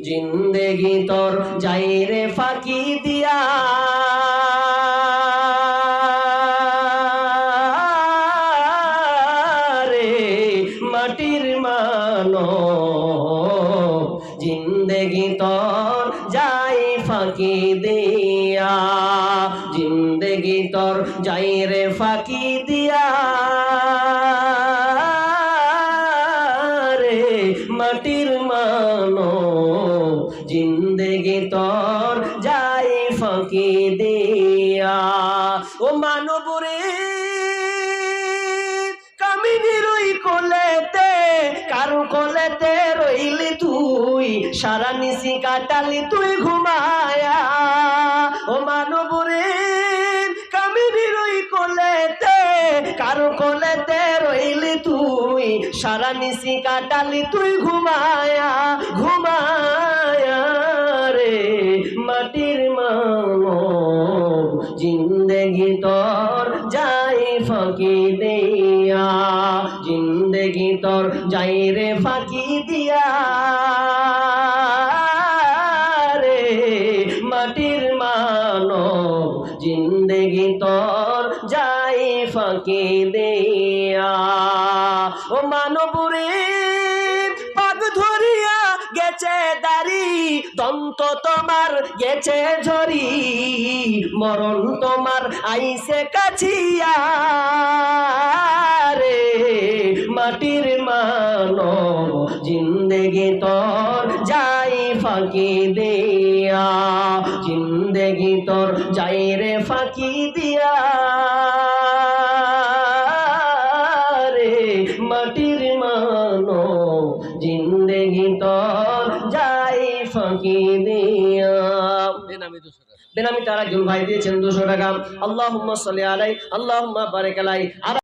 জিন্দেগি তোর যাই রে ফাঁকি দিয়া রে মাটির মানব, জিন্দেগি তোর যাই ফাঁকি দিয়া, জিন্দেগি তোর যাই রে ফাঁকি দিয়া রে মাটির মানব, জিন্দেগি তোর যাই ফাঁকি দিয়া। ও মানব রে কামিনীর ওই কোলেতে, কারো কোলেতে রইলি তুই, সারা নিশি কাটালি তুই ঘুমায়া। ও মানব রে কামিনীর ওই কোলেতে, কারো কোলেতে রইলি তুই, সারা নিশি কাটালি তুই ঘুমায়া ঘুমায়া রে মাটির মানব, জিন্দেগি তোর যাই ফাঁকি দিয়া, জিন্দেগি তোর যাই রে ফাঁকি দিয়া রে মাটির মানব, জিন্দেগি তোর যাই ফাঁকি দিয়া। ও মানব রে পাগ ধরিয়া গেছে দাড়ি, দন্ত তোমার গেছে ঝরি, মরণ তোমার আইছে কাছিয়া রে মাটির মানব, জিন্দেগি তোর যাই ফাঁকি দিয়া, জিন্দেগি তোর যাই রে ফাঁকি দিয়া রে মাটির মানব, জিন্দেগি তোর যাই ফাঁকি দিয়া। বেনামি তারা একজন ভাই দিয়েছেন 200 টাকা। আল্লাহুম্মা সাল্লি আলাই, আল্লাহুম্মা বারিক আলাই।